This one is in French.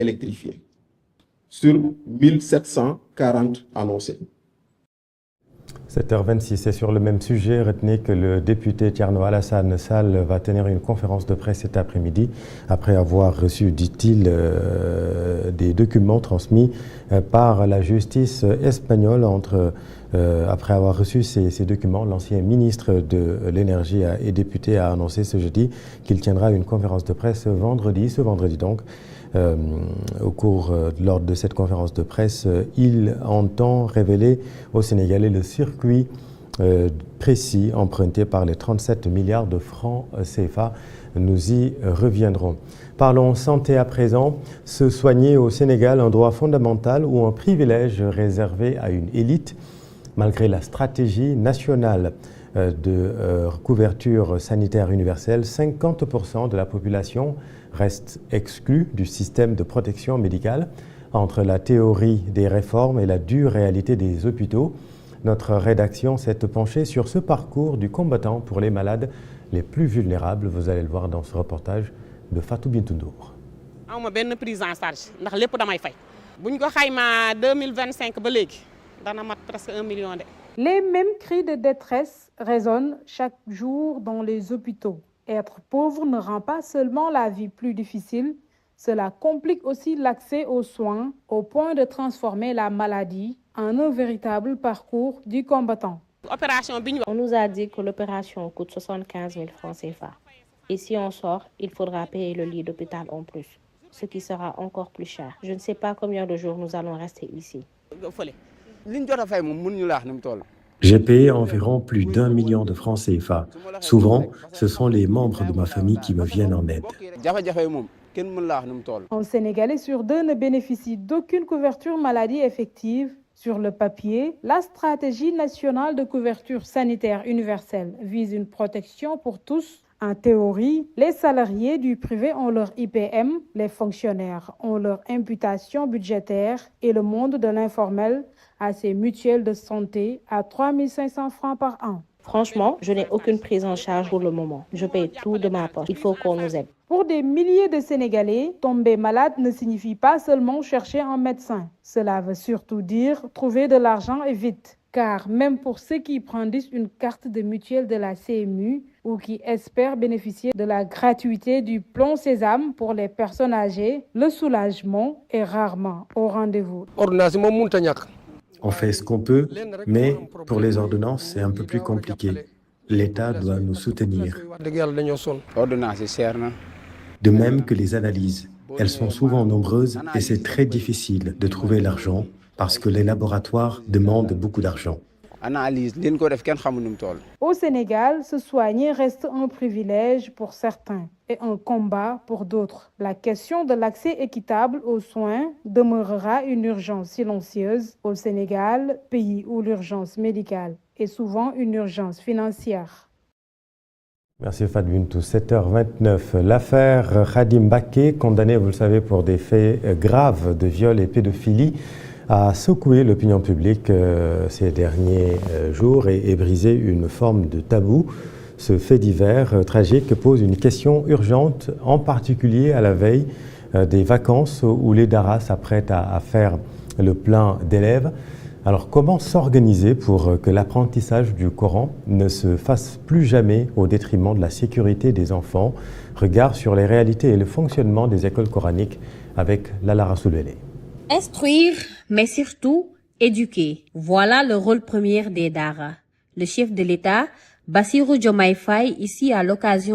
électrifiés sur 1740 annoncés. 7h26, et sur le même sujet, retenez que le député Thierno Alassane Sall va tenir une conférence de presse cet après-midi après avoir reçu, dit-il, des documents transmis par la justice espagnole. Après avoir reçu ces documents, l'ancien ministre de l'Énergie et député a annoncé ce jeudi qu'il tiendra une conférence de presse ce vendredi donc. Lors de cette conférence de presse, il entend révéler aux Sénégalais le circuit précis emprunté par les 37 milliards de francs CFA. Nous y reviendrons. Parlons santé à présent. Se soigner au Sénégal, un droit fondamental ou un privilège réservé à une élite. Malgré la stratégie nationale de couverture sanitaire universelle, 50% de la population reste exclue du système de protection médicale. Entre la théorie des réformes et la dure réalité des hôpitaux, notre rédaction s'est penchée sur ce parcours du combattant pour les malades les plus vulnérables. Vous allez le voir dans ce reportage de Fatou Bintou Ndour. awma benn prise en charge ndax lépp damay fay buñ ko xaymaa 2025 ba léegi dana mat presque 1 million de. Les mêmes cris de détresse résonnent chaque jour dans les hôpitaux. Être pauvre ne rend pas seulement la vie plus difficile, cela complique aussi l'accès aux soins au point de transformer la maladie en un véritable parcours du combattant. On nous a dit que l'opération coûte 75 000 francs CFA. Et si on sort, il faudra payer le lit d'hôpital en plus, ce qui sera encore plus cher. Je ne sais pas combien de jours nous allons rester ici. J'ai payé environ plus d'1 million de francs CFA. Souvent, ce sont les membres de ma famille qui me viennent en aide. Un Sénégalais sur deux ne bénéficie d'aucune couverture maladie effective. Sur le papier, la stratégie nationale de couverture sanitaire universelle vise une protection pour tous. En théorie, les salariés du privé ont leur IPM, les fonctionnaires ont leur imputation budgétaire et le monde de l'informel a ses mutuelles de santé à 3 500 francs par an. Franchement, je n'ai aucune prise en charge pour le moment. Je paye tout de ma poche. Il faut qu'on nous aide. Pour des milliers de Sénégalais, tomber malade ne signifie pas seulement chercher un médecin. Cela veut surtout dire trouver de l'argent et vite. Car même pour ceux qui brandissent une carte de mutuelle de la CMU ou qui espèrent bénéficier de la gratuité du plan Sésame pour les personnes âgées, le soulagement est rarement au rendez-vous. On fait ce qu'on peut, mais pour les ordonnances, c'est un peu plus compliqué. L'État doit nous soutenir. De même que les analyses. Elles sont souvent nombreuses et c'est très difficile de trouver l'argent parce que les laboratoires demandent beaucoup d'argent. Au Sénégal, se soigner reste un privilège pour certains et un combat pour d'autres. La question de l'accès équitable aux soins demeurera une urgence silencieuse au Sénégal, pays où l'urgence médicale est souvent une urgence financière. Merci Fatou Bintou. 7h29. L'affaire Khadim Mbacké, condamné, vous le savez, pour des faits graves de viol et pédophilie, a secoué l'opinion publique ces derniers jours et brisé une forme de tabou. Ce fait divers tragique pose une question urgente, en particulier à la veille des vacances où les daras s'apprêtent à faire le plein d'élèves. Alors comment s'organiser pour que l'apprentissage du Coran ne se fasse plus jamais au détriment de la sécurité des enfants? Regard sur les réalités et le fonctionnement des écoles coraniques avec Lala Rassoulele. Instruire, mais surtout éduquer. Voilà le rôle premier des daras. Le chef de l'État, Bassirou Diomaye Faye, ici à l'occasion